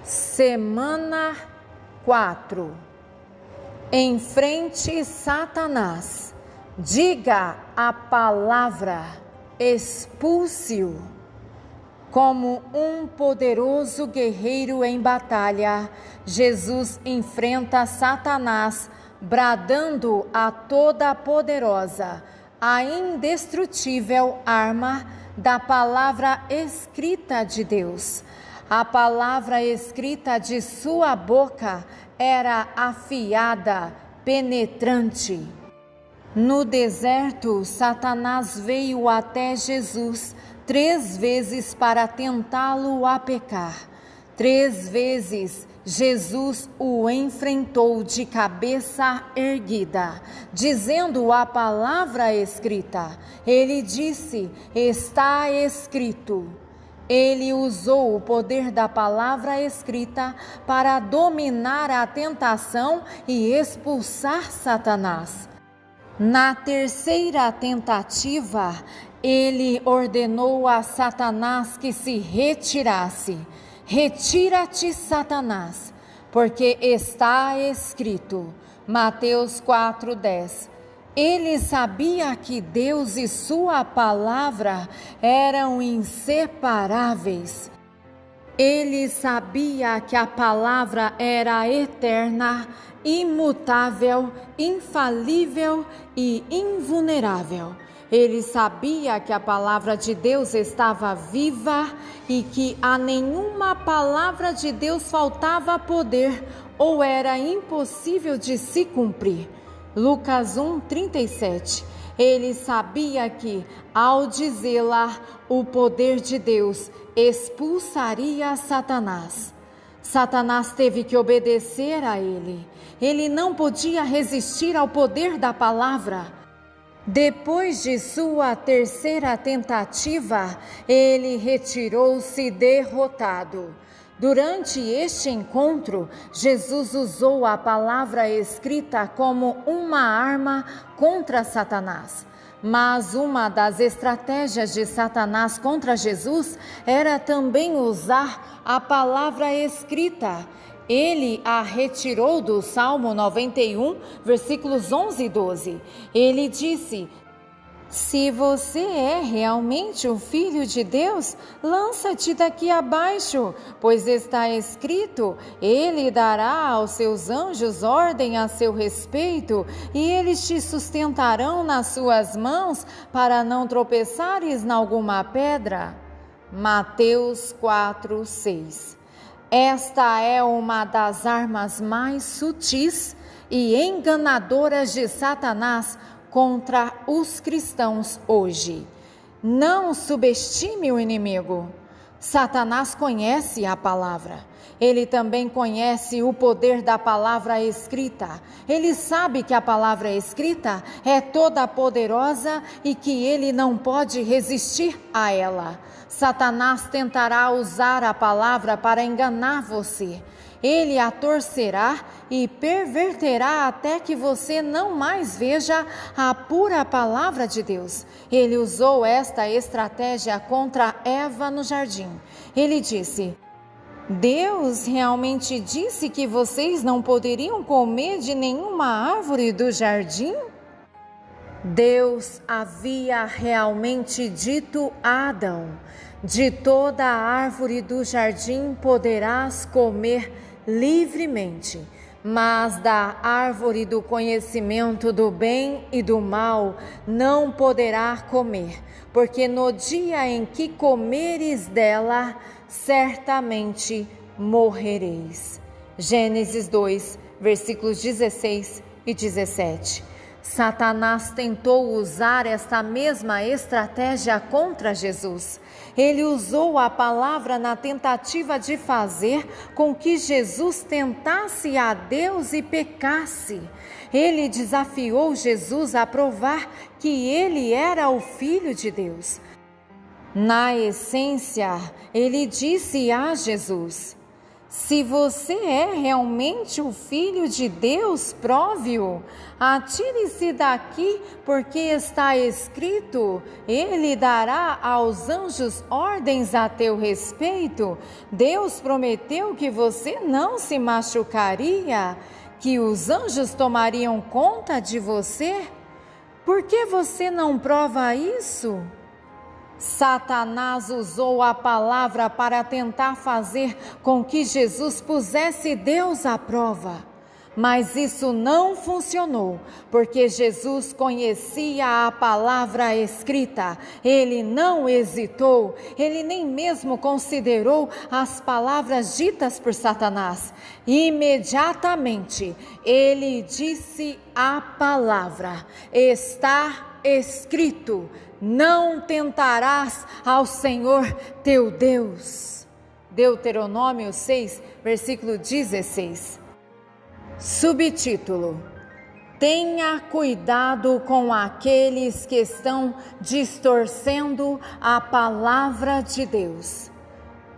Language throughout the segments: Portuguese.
Semana 4. Enfrente Satanás. Diga a palavra, expulse-o. Como um poderoso guerreiro em batalha, Jesus enfrenta Satanás, bradando a toda-poderosa, a indestrutível arma da palavra escrita de Deus. A palavra escrita de sua boca era afiada, penetrante. No deserto, Satanás veio até Jesus 3 vezes para tentá-lo a pecar. 3 vezes Jesus o enfrentou de cabeça erguida, dizendo a palavra escrita. Ele disse: está escrito. Ele usou o poder da palavra escrita para dominar a tentação e expulsar Satanás. Na terceira tentativa, ele ordenou a Satanás que se retirasse. Retira-te, Satanás, porque está escrito. Mateus 4:10. Ele sabia que Deus e sua palavra eram inseparáveis. Ele sabia que a palavra era eterna, imutável, infalível e invulnerável. Ele sabia que a palavra de Deus estava viva e que a nenhuma palavra de Deus faltava poder ou era impossível de se cumprir. Lucas 1:37. Ele sabia que, ao dizê-la, o poder de Deus expulsaria Satanás. Satanás teve que obedecer a ele. Ele não podia resistir ao poder da palavra. Depois de sua terceira tentativa, ele retirou-se derrotado. Durante este encontro, Jesus usou a palavra escrita como uma arma contra Satanás. Mas uma das estratégias de Satanás contra Jesus era também usar a palavra escrita. Ele a retirou do Salmo 91, versículos 11 e 12. Ele disse: se você é realmente o Filho de Deus, lança-te daqui abaixo, pois está escrito: ele dará aos seus anjos ordem a seu respeito, e eles te sustentarão nas suas mãos, para não tropeçares em alguma pedra. Mateus 4:6. Esta é uma das armas mais sutis e enganadoras de Satanás contra os cristãos hoje. Não subestime o inimigo. Satanás conhece a palavra. Ele também conhece o poder da palavra escrita. Ele sabe que a palavra escrita é toda poderosa e que ele não pode resistir a ela. Satanás tentará usar a palavra para enganar você. Ele a torcerá e perverterá até que você não mais veja a pura palavra de Deus. Ele usou esta estratégia contra Eva no jardim. Ele disse: Deus realmente disse que vocês não poderiam comer de nenhuma árvore do jardim? Deus havia realmente dito a Adão: de toda a árvore do jardim poderás comer livremente, mas da árvore do conhecimento do bem e do mal não poderá comer, porque no dia em que comeres dela, certamente morrereis. Gênesis 2, versículos 16 e 17. Satanás tentou usar esta mesma estratégia contra Jesus. Ele usou a palavra na tentativa de fazer com que Jesus tentasse a Deus e pecasse. Ele desafiou Jesus a provar que ele era o Filho de Deus. Na essência, ele disse a Jesus: Se você é realmente o Filho de Deus, prove-o. Atire-se daqui, porque está escrito: Ele dará aos anjos ordens a teu respeito. Deus prometeu que você não se machucaria, que os anjos tomariam conta de você. Por que você não prova isso? Satanás usou a palavra para tentar fazer com que Jesus pusesse Deus à prova. Mas isso não funcionou, porque Jesus conhecia a palavra escrita. Ele não hesitou, ele nem mesmo considerou as palavras ditas por Satanás. Imediatamente, ele disse a palavra: está escrito, não tentarás ao Senhor teu Deus. Deuteronômio 6, versículo 16. Subtítulo: Tenha cuidado com aqueles que estão distorcendo a palavra de Deus.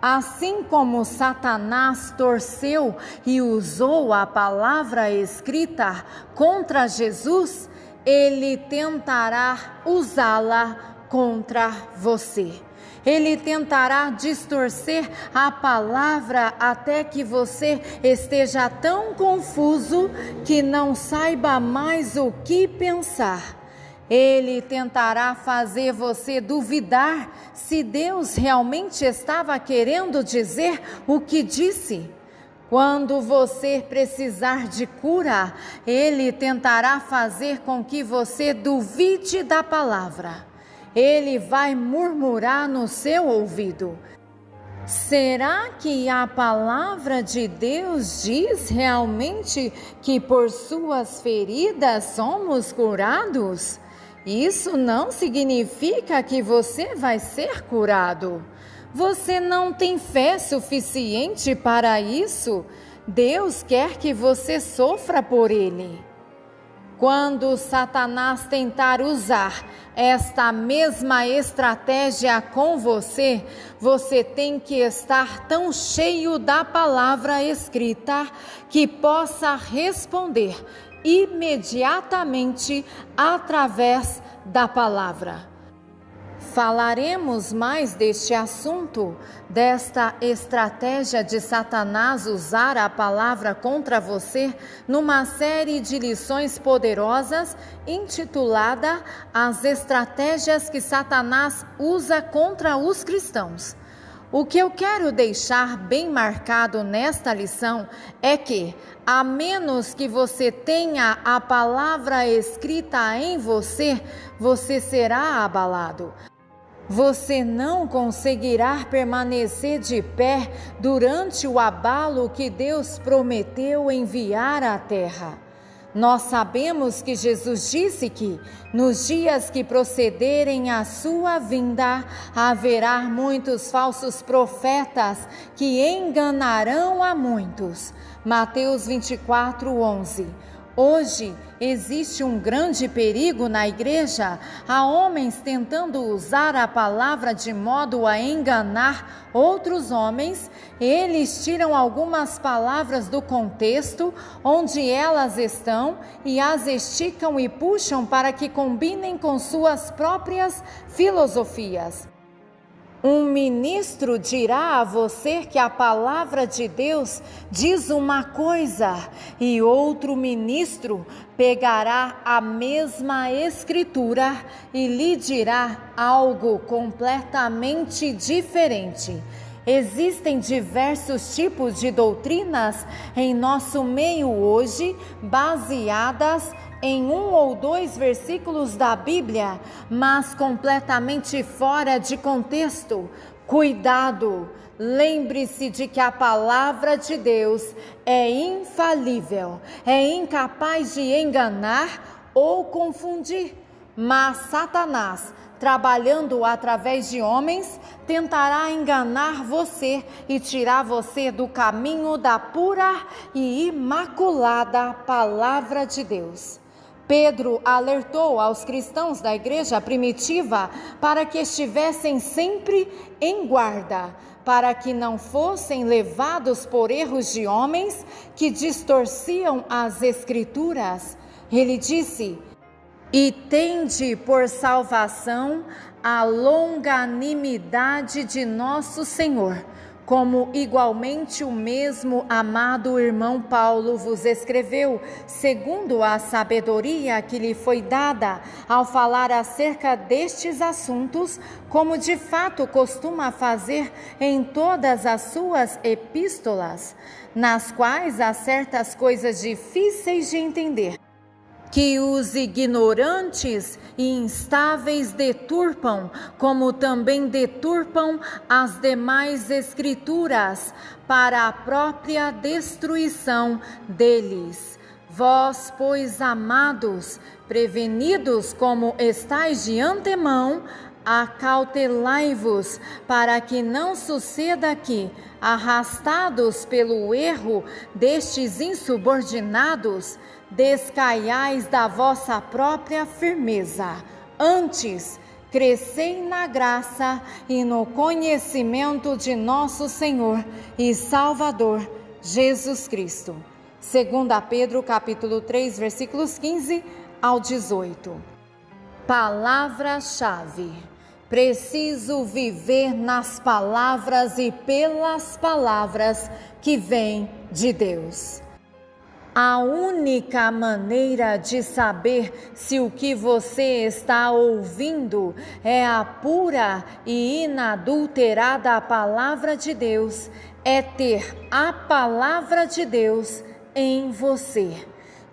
Assim como Satanás torceu e usou a palavra escrita contra Jesus, ele tentará usá-la contra você. Ele tentará distorcer a palavra até que você esteja tão confuso que não saiba mais o que pensar. Ele tentará fazer você duvidar se Deus realmente estava querendo dizer o que disse. Quando você precisar de cura, ele tentará fazer com que você duvide da palavra. Ele vai murmurar no seu ouvido: será que a palavra de Deus diz realmente que por suas feridas somos curados? Isso não significa que você vai ser curado. Você não tem fé suficiente para isso. Deus quer que você sofra por ele. Quando Satanás tentar usar esta mesma estratégia com você, você tem que estar tão cheio da palavra escrita que possa responder imediatamente através da palavra. Falaremos mais deste assunto, desta estratégia de Satanás usar a palavra contra você, numa série de lições poderosas intitulada As Estratégias que Satanás Usa contra os Cristãos. O que eu quero deixar bem marcado nesta lição é que, a menos que você tenha a palavra escrita em você, você será abalado. Você não conseguirá permanecer de pé durante o abalo que Deus prometeu enviar à terra. Nós sabemos que Jesus disse que, nos dias que procederem à sua vinda, haverá muitos falsos profetas que enganarão a muitos. Mateus 24:11. Hoje existe um grande perigo na igreja. Há homens tentando usar a palavra de modo a enganar outros homens. Eles tiram algumas palavras do contexto onde elas estão e as esticam e puxam para que combinem com suas próprias filosofias. Um ministro dirá a você que a palavra de Deus diz uma coisa e outro ministro pegará a mesma escritura e lhe dirá algo completamente diferente. Existem diversos tipos de doutrinas em nosso meio hoje, baseadas em 1 ou 2 versículos da Bíblia, mas completamente fora de contexto. Cuidado! Lembre-se de que a palavra de Deus é infalível, é incapaz de enganar ou confundir. Mas Satanás, trabalhando através de homens, tentará enganar você e tirar você do caminho da pura e imaculada palavra de Deus. Pedro alertou aos cristãos da igreja primitiva para que estivessem sempre em guarda, para que não fossem levados por erros de homens que distorciam as Escrituras. Ele disse: e tende por salvação a longanimidade de nosso Senhor, como igualmente o mesmo amado irmão Paulo vos escreveu, segundo a sabedoria que lhe foi dada, ao falar acerca destes assuntos, como de fato costuma fazer em todas as suas epístolas, nas quais há certas coisas difíceis de entender, que os ignorantes e instáveis deturpam, como também deturpam as demais Escrituras, para a própria destruição deles. Vós, pois, amados, prevenidos como estáis de antemão, acautelai-vos, para que não suceda que, arrastados pelo erro destes insubordinados, descaiais da vossa própria firmeza. Antes, crescei na graça e no conhecimento de nosso Senhor e Salvador, Jesus Cristo. 2 Pedro, capítulo 3, versículos 15 ao 18. Palavra-chave. Preciso viver nas palavras e pelas palavras que vêm de Deus. A única maneira de saber se o que você está ouvindo é a pura e inadulterada palavra de Deus é ter a palavra de Deus em você.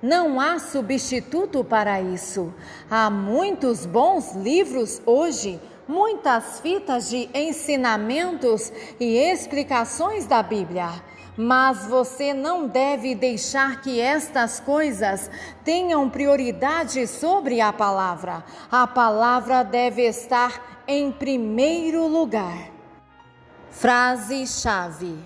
Não há substituto para isso. Há muitos bons livros hoje, muitas fitas de ensinamentos e explicações da Bíblia. Mas você não deve deixar que estas coisas tenham prioridade sobre a palavra. A palavra deve estar em primeiro lugar. Frase-chave: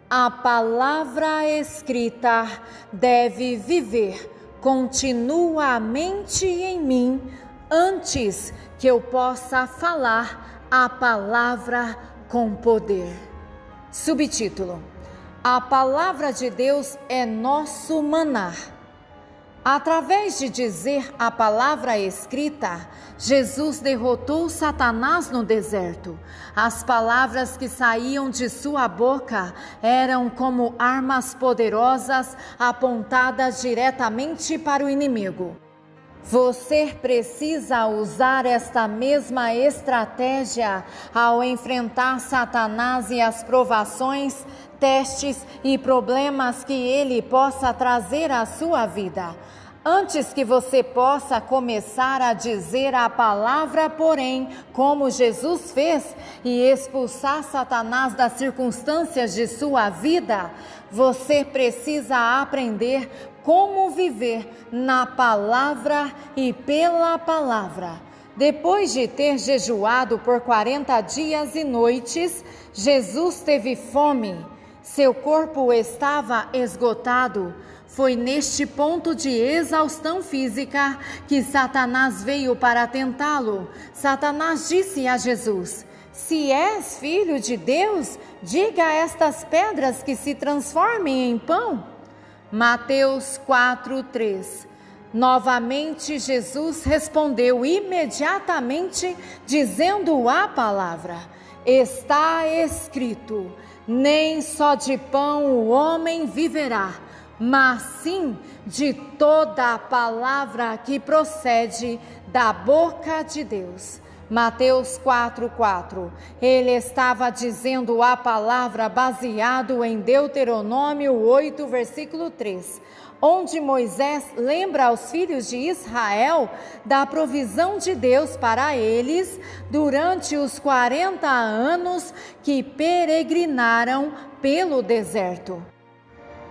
a palavra escrita deve viver continuamente em mim antes que eu possa falar a palavra com poder. Subtítulo: a palavra de Deus é nosso maná. Através de dizer a palavra escrita, Jesus derrotou Satanás no deserto. As palavras que saíam de sua boca eram como armas poderosas apontadas diretamente para o inimigo. Você precisa usar esta mesma estratégia ao enfrentar Satanás e as provações, testes e problemas que ele possa trazer à sua vida. Antes que você possa começar a dizer a palavra, porém, como Jesus fez, e expulsar Satanás das circunstâncias de sua vida, você precisa aprender como viver na palavra e pela palavra. Depois de ter jejuado por 40 dias e noites, Jesus teve fome. Seu corpo estava esgotado. Foi neste ponto de exaustão física que Satanás veio para tentá-lo. Satanás disse a Jesus: se és filho de Deus, diga a estas pedras que se transformem em pão. Mateus 4:3. Novamente Jesus respondeu imediatamente, dizendo a palavra: está escrito, nem só de pão o homem viverá, mas sim de toda a palavra que procede da boca de Deus. Mateus 4:4. Ele estava dizendo a palavra baseado em Deuteronômio 8, versículo 3, onde Moisés lembra aos filhos de Israel da provisão de Deus para eles durante os 40 anos que peregrinaram pelo deserto.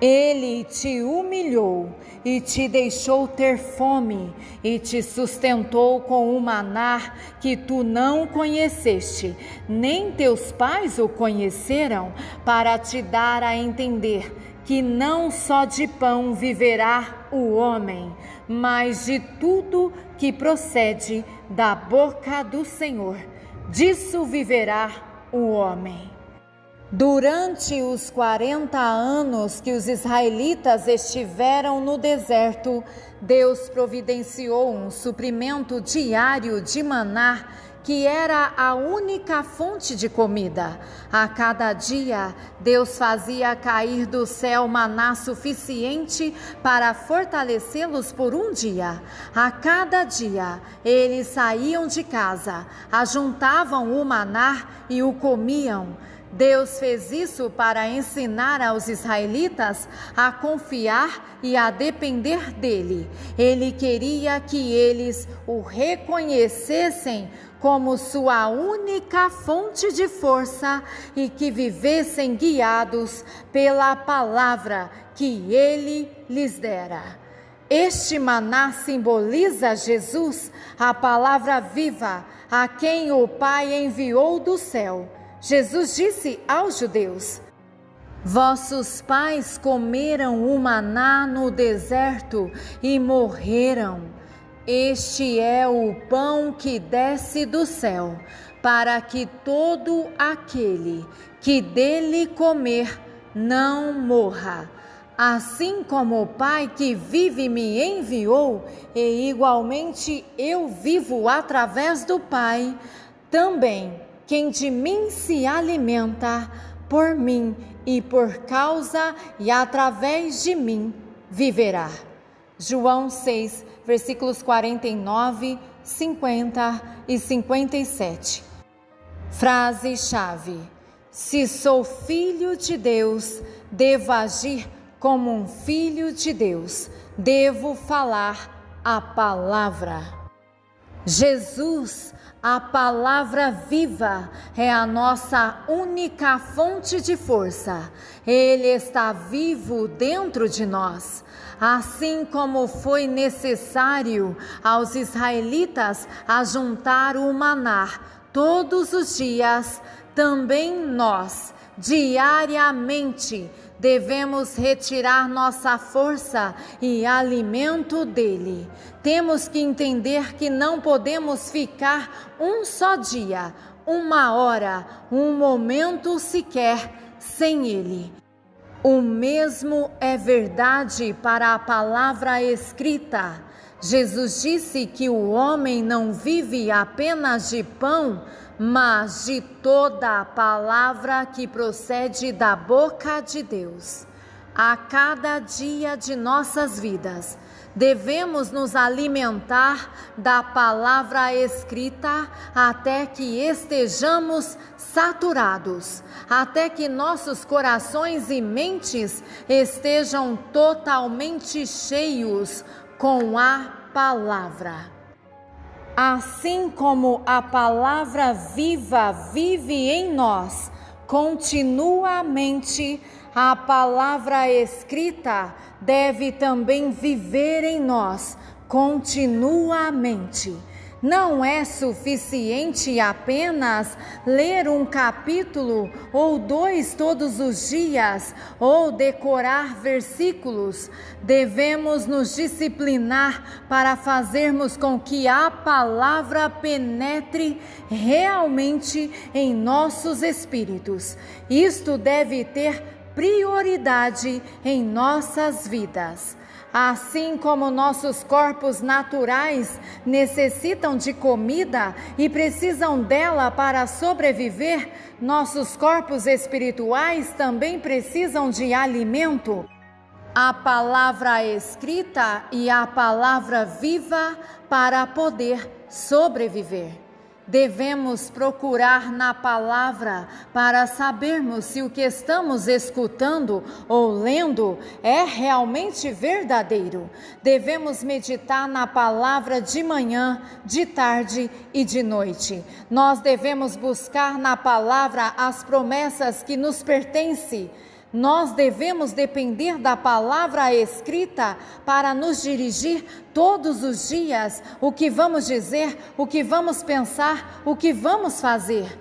Ele te humilhou e te deixou ter fome e te sustentou com um maná que tu não conheceste, nem teus pais o conheceram, para te dar a entender que não só de pão viverá o homem, mas de tudo que procede da boca do Senhor. Disso viverá o homem. Durante os 40 anos que os israelitas estiveram no deserto, Deus providenciou um suprimento diário de maná, que era a única fonte de comida. A cada dia, Deus fazia cair do céu maná suficiente para fortalecê-los por um dia. A cada dia, eles saíam de casa, ajuntavam o maná e o comiam. Deus fez isso para ensinar aos israelitas a confiar e a depender dele. Ele queria que eles o reconhecessem como sua única fonte de força e que vivessem guiados pela palavra que ele lhes dera. Este maná simboliza Jesus, a palavra viva, a quem o Pai enviou do céu. Jesus disse aos judeus: vossos pais comeram o maná no deserto e morreram. Este é o pão que desce do céu, para que todo aquele que dele comer não morra. Assim como o Pai que vive me enviou, e igualmente eu vivo através do Pai, também quem de mim se alimenta, por mim e por causa e através de mim viverá. João 6, versículos 49, 50 e 57. Frase-chave: se sou filho de Deus, devo agir como um filho de Deus, devo falar a palavra. Jesus, a palavra viva, é a nossa única fonte de força. Ele está vivo dentro de nós. Assim como foi necessário aos israelitas ajuntar o maná todos os dias, também nós, diariamente, devemos retirar nossa força e alimento dele. Temos que entender que não podemos ficar um só dia, uma hora, um momento sequer sem ele. O mesmo é verdade para a palavra escrita. Jesus disse que o homem não vive apenas de pão, mas de toda a palavra que procede da boca de Deus. A cada dia de nossas vidas, devemos nos alimentar da palavra escrita até que estejamos saturados, até que nossos corações e mentes estejam totalmente cheios com a palavra. Assim como a palavra viva vive em nós continuamente, a palavra escrita deve também viver em nós continuamente. Não é suficiente apenas ler um capítulo ou 2 todos os dias ou decorar versículos. Devemos nos disciplinar para fazermos com que a palavra penetre realmente em nossos espíritos. Isto deve ter prioridade em nossas vidas. Assim como nossos corpos naturais necessitam de comida e precisam dela para sobreviver, nossos corpos espirituais também precisam de alimento. A palavra escrita e a palavra viva para poder sobreviver. Devemos procurar na palavra para sabermos se o que estamos escutando ou lendo é realmente verdadeiro. Devemos meditar na palavra de manhã, de tarde e de noite. Nós devemos buscar na palavra as promessas que nos pertencem. Nós devemos depender da palavra escrita para nos dirigir todos os dias o que vamos dizer, o que vamos pensar, o que vamos fazer.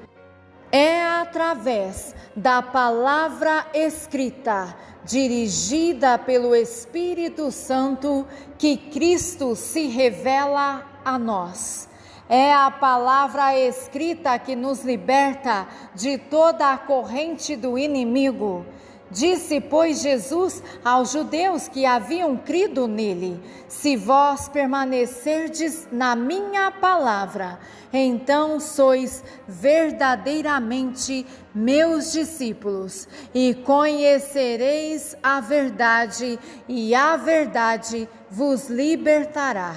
É através da palavra escrita, dirigida pelo Espírito Santo, que Cristo se revela a nós. É a palavra escrita que nos liberta de toda a corrente do inimigo. Disse, pois, Jesus aos judeus que haviam crido nele: se vós permanecerdes na minha palavra, então sois verdadeiramente meus discípulos, e conhecereis a verdade, e a verdade vos libertará.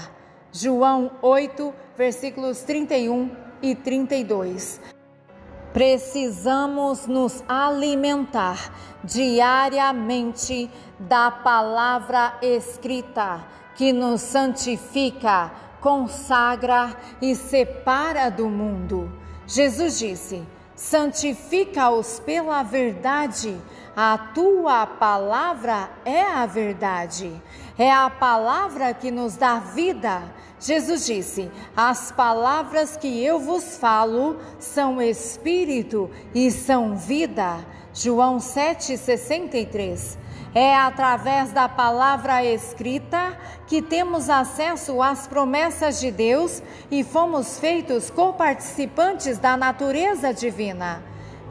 João 8, versículos 31 e 32. Precisamos nos alimentar diariamente da palavra escrita, que nos santifica, consagra e separa do mundo. Jesus disse: santifica-os pela verdade, a tua palavra é a verdade. É a palavra que nos dá vida. Jesus disse: as palavras que eu vos falo são espírito e são vida. João 7,63. É através da palavra escrita que temos acesso às promessas de Deus e fomos feitos coparticipantes da natureza divina.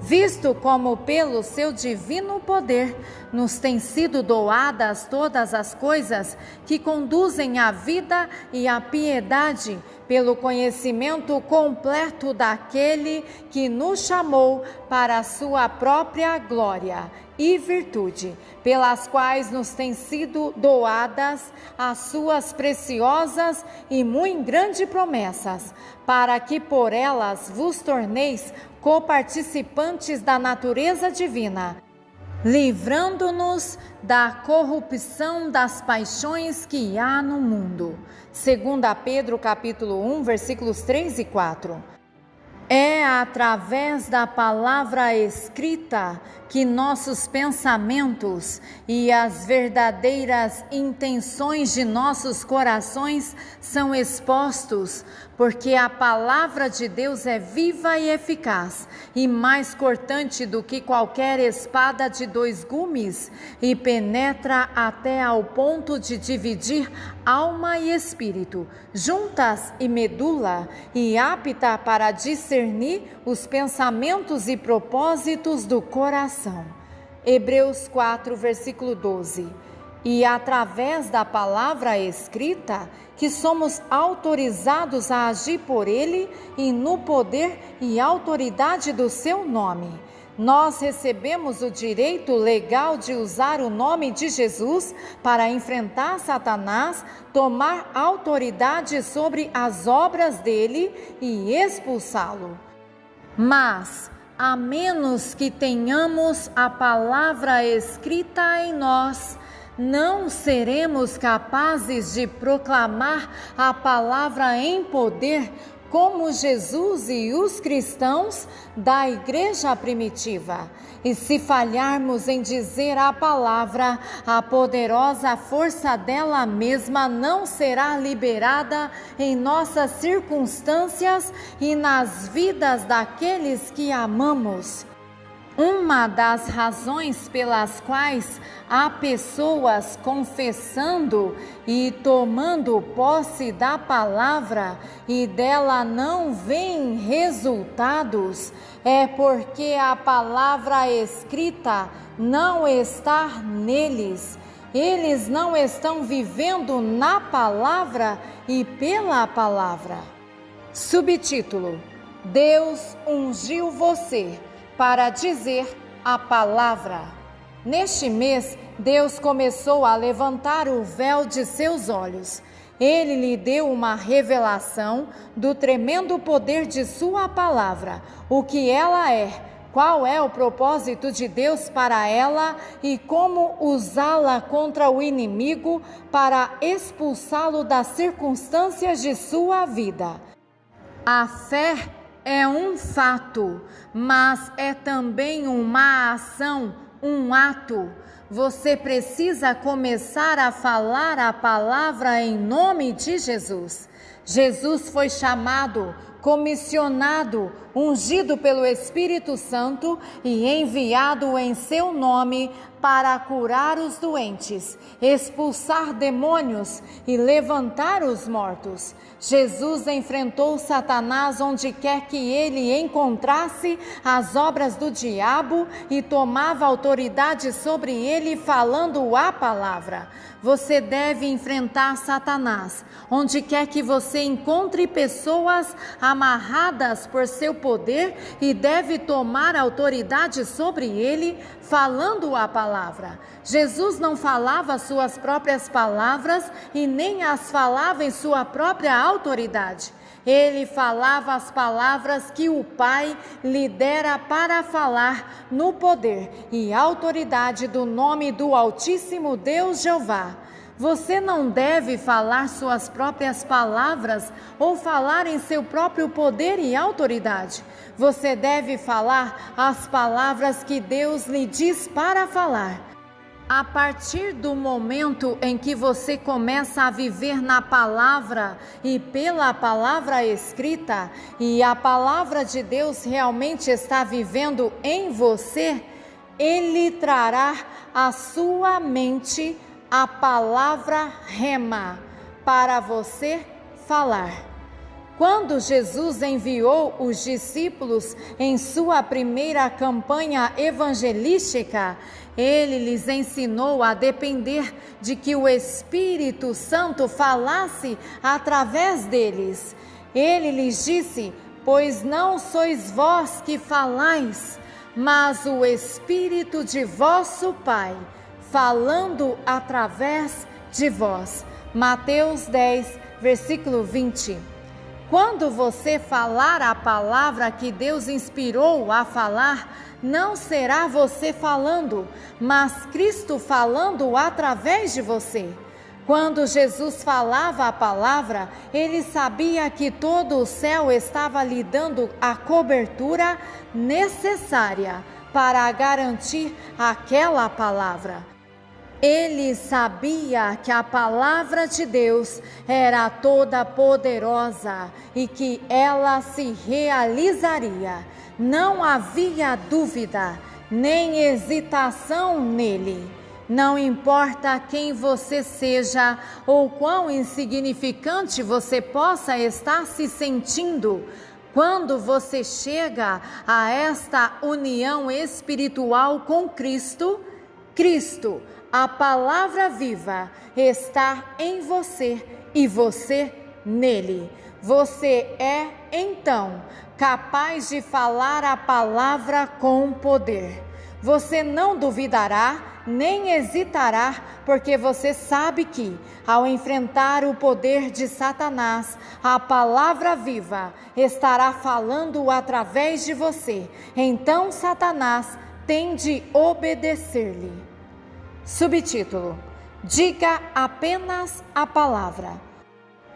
Visto como pelo seu divino poder nos têm sido doadas todas as coisas que conduzem à vida e à piedade, pelo conhecimento completo daquele que nos chamou para a sua própria glória e virtude, pelas quais nos têm sido doadas as suas preciosas e muito grandes promessas, para que por elas vos torneis coparticipantes da natureza divina, livrando-nos da corrupção das paixões que há no mundo. 2 Pedro capítulo 1, versículos 3 e 4. É através da palavra escrita que nossos pensamentos e as verdadeiras intenções de nossos corações são expostos, porque a palavra de Deus é viva e eficaz, e mais cortante do que qualquer espada de 2 gumes, e penetra até ao ponto de dividir alma e espírito, juntas e medula, e apta para discernir os pensamentos e propósitos do coração. Hebreus 4, versículo 12. E através da palavra escrita que somos autorizados a agir por ele e no poder e autoridade do seu nome. Nós recebemos o direito legal de usar o nome de Jesus para enfrentar Satanás, tomar autoridade sobre as obras dele e expulsá-lo. Mas, a menos que tenhamos a palavra escrita em nós, não seremos capazes de proclamar a palavra em poder como Jesus e os cristãos da igreja primitiva. E se falharmos em dizer a palavra, a poderosa força dela mesma não será liberada em nossas circunstâncias e nas vidas daqueles que amamos. Uma das razões pelas quais há pessoas confessando e tomando posse da palavra e dela não veem resultados é porque a palavra escrita não está neles. Eles não estão vivendo na palavra e pela palavra. Subtítulo: Deus ungiu você para dizer a palavra. Neste mês, Deus começou a levantar o véu de seus olhos. Ele lhe deu uma revelação do tremendo poder de sua palavra, o que ela é, qual é o propósito de Deus para ela e como usá-la contra o inimigo para expulsá-lo das circunstâncias de sua vida. A fé é um fato, mas é também uma ação, um ato. Você precisa começar a falar a palavra em nome de Jesus. Jesus foi chamado, comissionado, ungido pelo Espírito Santo e enviado em seu nome para curar os doentes, expulsar demônios e levantar os mortos. Jesus enfrentou Satanás onde quer que ele encontrasse as obras do diabo e tomava autoridade sobre ele falando a palavra. Você deve enfrentar Satanás onde quer que você encontre pessoas amarradas por seu poder e deve tomar autoridade sobre ele falando a palavra. Jesus não falava suas próprias palavras e nem as falava em sua própria autoridade. Ele falava as palavras que o Pai lhe dera para falar no poder e autoridade do nome do Altíssimo Deus Jeová. Você não deve falar suas próprias palavras ou falar em seu próprio poder e autoridade. Você deve falar as palavras que Deus lhe diz para falar. A partir do momento em que você começa a viver na palavra e pela palavra escrita, e a palavra de Deus realmente está vivendo em você, Ele trará à sua mente a palavra rema para você falar. Quando Jesus enviou os discípulos em sua primeira campanha evangelística, ele lhes ensinou a depender de que o Espírito Santo falasse através deles. Ele lhes disse: pois não sois vós que falais, mas o Espírito de vosso Pai, falando através de vós. Mateus 10, versículo 20. Quando você falar a palavra que Deus inspirou a falar, não será você falando, mas Cristo falando através de você. Quando Jesus falava a palavra, ele sabia que todo o céu estava lhe dando a cobertura necessária para garantir aquela palavra. Ele sabia que a palavra de Deus era toda poderosa e que ela se realizaria. Não havia dúvida, nem hesitação nele. Não importa quem você seja ou quão insignificante você possa estar se sentindo, quando você chega a esta união espiritual com Cristo, a palavra viva, está em você e você nele. Você é, então, capaz de falar a palavra com poder. Você não duvidará, nem hesitará, porque você sabe que, ao enfrentar o poder de Satanás, a palavra viva estará falando através de você. Então, Satanás tem de obedecer-lhe. Subtítulo: diga apenas a palavra.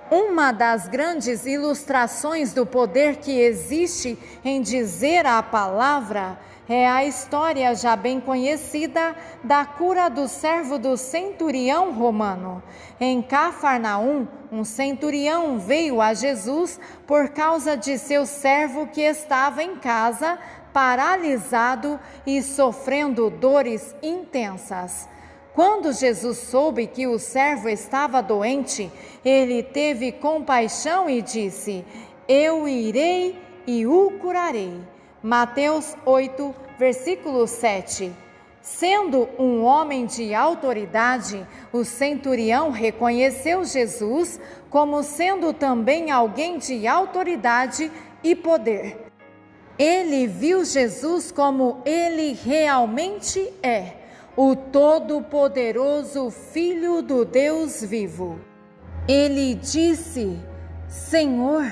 Uma das grandes ilustrações do poder que existe em dizer a palavra é a história já bem conhecida da cura do servo do centurião romano. Em Cafarnaum, um centurião veio a Jesus por causa de seu servo que estava em casa, paralisado e sofrendo dores intensas. Quando Jesus soube que o servo estava doente, ele teve compaixão e disse: eu irei e o curarei. Mateus 8, versículo 7. Sendo um homem de autoridade, o centurião reconheceu Jesus como sendo também alguém de autoridade e poder. Ele viu Jesus como ele realmente é, o Todo-Poderoso Filho do Deus vivo. Ele disse: Senhor,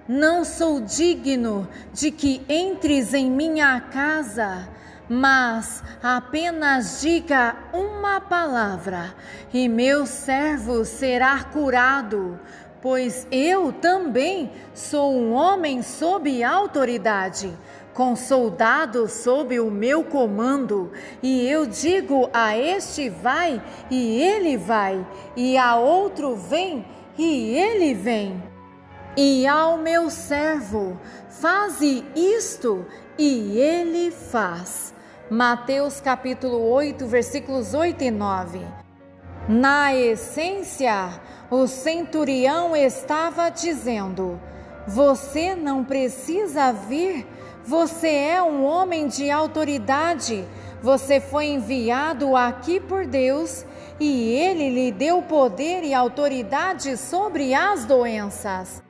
não sou digno de que entres em minha casa, mas apenas diga uma palavra e meu servo será curado, pois eu também sou um homem sob autoridade, com soldados sob o meu comando, e eu digo a este vai, e ele vai, e a outro vem, e ele vem. E ao meu servo, faze isto, e ele faz. Mateus capítulo 8, versículos 8 e 9. Na essência, o centurião estava dizendo: você não precisa vir, você é um homem de autoridade, você foi enviado aqui por Deus e Ele lhe deu poder e autoridade sobre as doenças.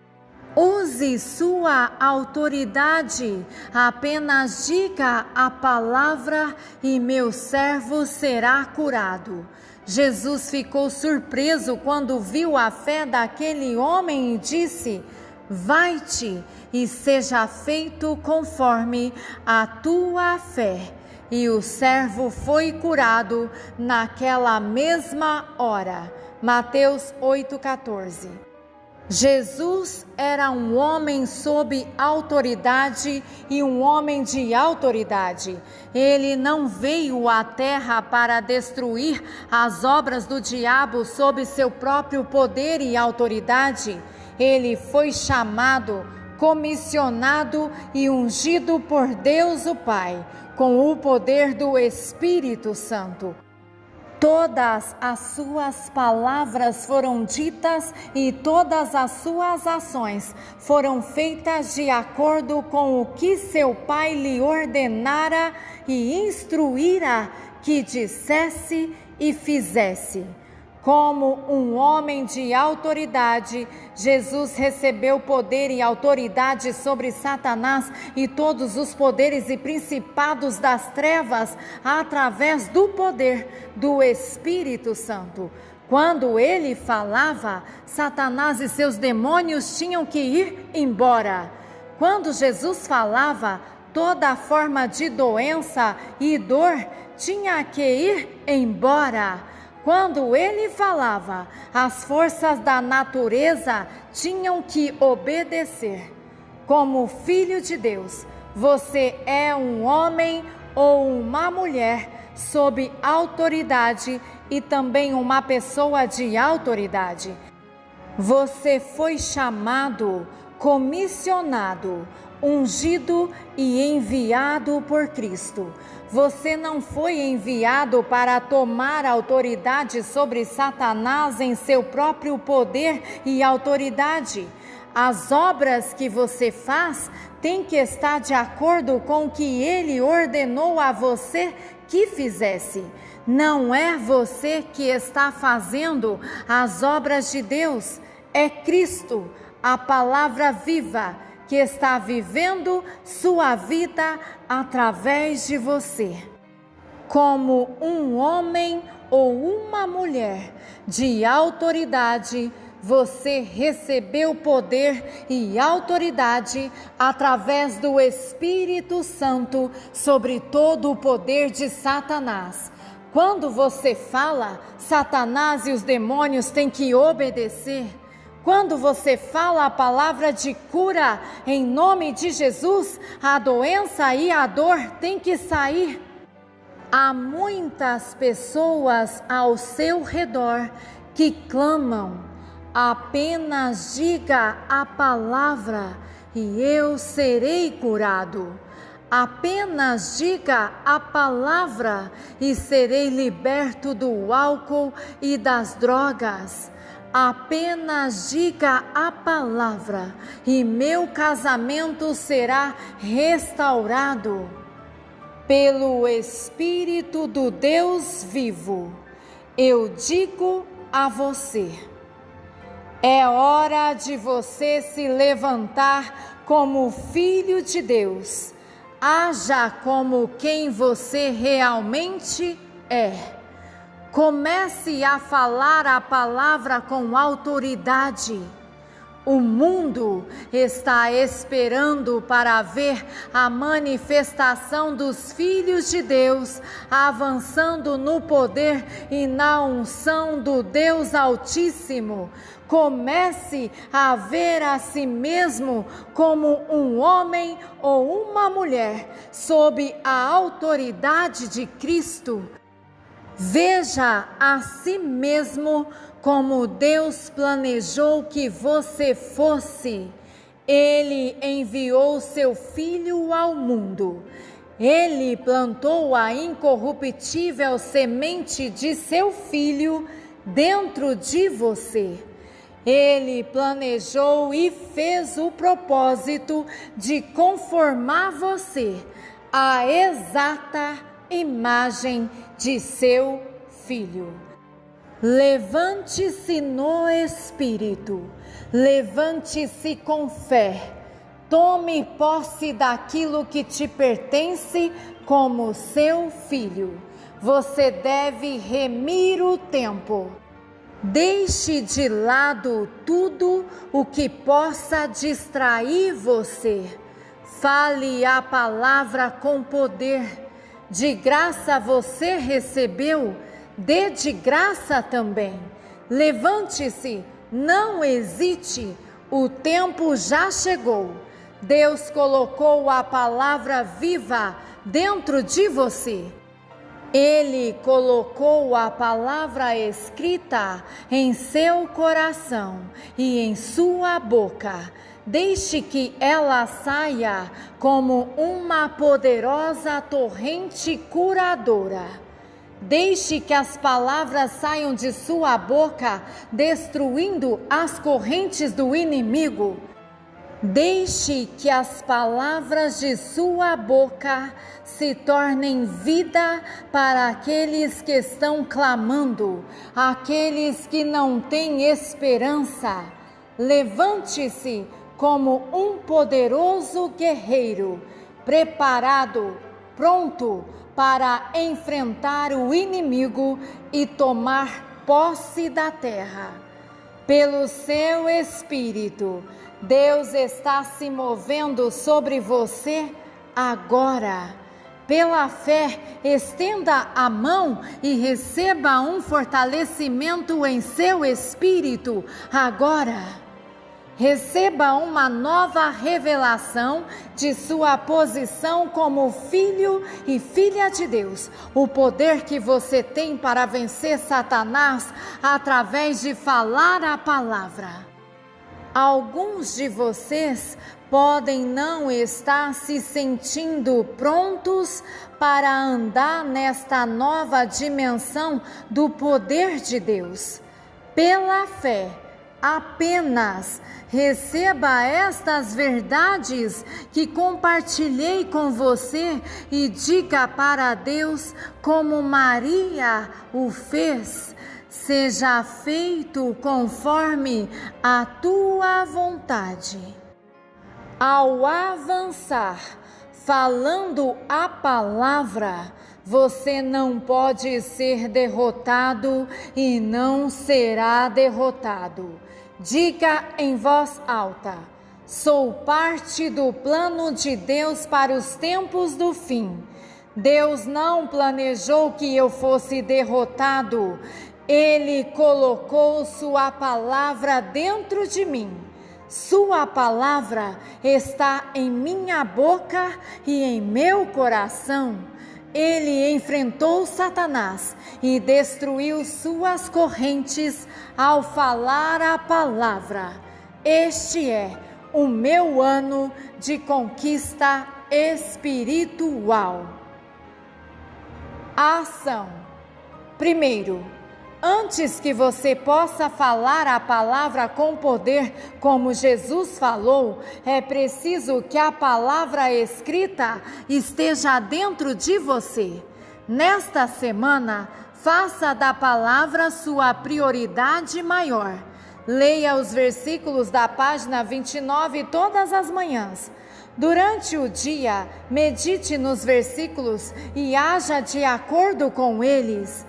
Use sua autoridade, apenas diga a palavra e meu servo será curado. Jesus ficou surpreso quando viu a fé daquele homem e disse: vai-te e seja feito conforme a tua fé. E o servo foi curado naquela mesma hora. Mateus 8,14. Jesus era um homem sob autoridade e um homem de autoridade. Ele não veio à terra para destruir as obras do diabo sob seu próprio poder e autoridade. Ele foi chamado, comissionado e ungido por Deus o Pai, com o poder do Espírito Santo. Todas as suas palavras foram ditas e todas as suas ações foram feitas de acordo com o que seu pai lhe ordenara e instruíra que dissesse e fizesse. Como um homem de autoridade, Jesus recebeu poder e autoridade sobre Satanás e todos os poderes e principados das trevas através do poder do Espírito Santo. Quando ele falava, Satanás e seus demônios tinham que ir embora. Quando Jesus falava, toda forma de doença e dor tinha que ir embora. Quando ele falava, as forças da natureza tinham que obedecer. Como filho de Deus, você é um homem ou uma mulher sob autoridade e também uma pessoa de autoridade. Você foi chamado, comissionado, ungido e enviado por Cristo. Você não foi enviado para tomar autoridade sobre Satanás em seu próprio poder e autoridade. As obras que você faz têm que estar de acordo com o que ele ordenou a você que fizesse. Não é você que está fazendo as obras de Deus, é Cristo, a palavra viva, que está vivendo sua vida através de você. Como um homem ou uma mulher de autoridade, você recebeu poder e autoridade através do Espírito Santo sobre todo o poder de Satanás. Quando você fala, Satanás e os demônios têm que obedecer. Quando você fala a palavra de cura em nome de Jesus, a doença e a dor têm que sair. Há muitas pessoas ao seu redor que clamam: apenas diga a palavra e eu serei curado. Apenas diga a palavra e serei liberto do álcool e das drogas. Apenas diga a palavra e meu casamento será restaurado. Pelo Espírito do Deus vivo, eu digo a você: é hora de você se levantar como filho de Deus. Haja como quem você realmente é. Comece a falar a palavra com autoridade. O mundo está esperando para ver a manifestação dos filhos de Deus avançando no poder e na unção do Deus Altíssimo. Comece a ver a si mesmo como um homem ou uma mulher sob a autoridade de Cristo. Veja a si mesmo como Deus planejou que você fosse. Ele enviou seu Filho ao mundo. Ele plantou a incorruptível semente de seu Filho dentro de você. Ele planejou e fez o propósito de conformar você à exata imagem de seu Filho. Levante-se no Espírito, levante-se com fé, tome posse daquilo que te pertence como seu filho. Você deve remir o tempo. Deixe de lado tudo o que possa distrair você. Fale a palavra com poder. De graça você recebeu, dê de graça também. Levante-se, não hesite, o tempo já chegou. Deus colocou a palavra viva dentro de você. Ele colocou a palavra escrita em seu coração e em sua boca. Deixe que ela saia como uma poderosa torrente curadora. Deixe que as palavras saiam de sua boca, destruindo as correntes do inimigo. Deixe que as palavras de sua boca se tornem vida para aqueles que estão clamando, aqueles que não têm esperança. Levante-se como um poderoso guerreiro, preparado, pronto para enfrentar o inimigo e tomar posse da terra. Pelo seu Espírito, Deus está se movendo sobre você agora. Pela fé, estenda a mão e receba um fortalecimento em seu espírito agora. Receba uma nova revelação de sua posição como filho e filha de Deus. O poder que você tem para vencer Satanás através de falar a palavra. Alguns de vocês podem não estar se sentindo prontos para andar nesta nova dimensão do poder de Deus. Pela fé, apenas receba estas verdades que compartilhei com você e diga para Deus como Maria o fez: seja feito conforme a tua vontade. Ao avançar, falando a palavra, você não pode ser derrotado e não será derrotado. Diga em voz alta: sou parte do plano de Deus para os tempos do fim. Deus não planejou que eu fosse derrotado. Ele colocou sua palavra dentro de mim. Sua palavra está em minha boca e em meu coração. Ele enfrentou Satanás e destruiu suas correntes ao falar a palavra. Este é o meu ano de conquista espiritual. Ação. Primeiro, antes que você possa falar a palavra com poder, como Jesus falou, é preciso que a palavra escrita esteja dentro de você. Nesta semana, faça da palavra sua prioridade maior. Leia os versículos da página 29 todas as manhãs. Durante o dia, medite nos versículos e haja de acordo com eles.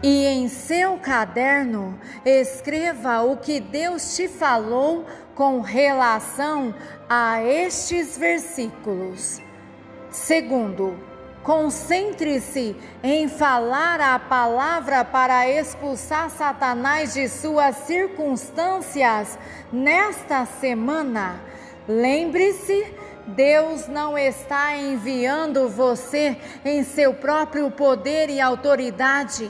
E em seu caderno, escreva o que Deus te falou com relação a estes versículos. Segundo, concentre-se em falar a palavra para expulsar Satanás de suas circunstâncias nesta semana. Lembre-se Deus não está enviando você em seu próprio poder e autoridade.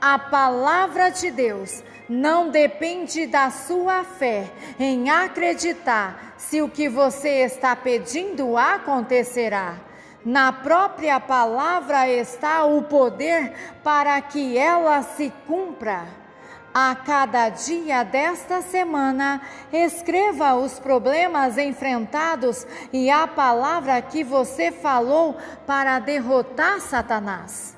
A palavra de Deus não depende da sua fé em acreditar se o que você está pedindo acontecerá. Na própria palavra está o poder para que ela se cumpra. A cada dia desta semana, escreva os problemas enfrentados e a palavra que você falou para derrotar Satanás.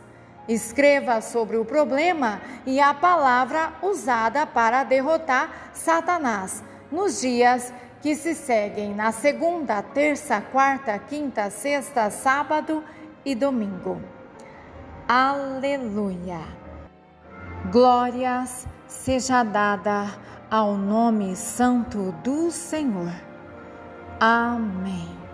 Escreva sobre o problema e a palavra usada para derrotar Satanás nos dias que se seguem, na segunda, terça, quarta, quinta, sexta, sábado e domingo. Aleluia! Glórias seja dada ao nome santo do Senhor. Amém.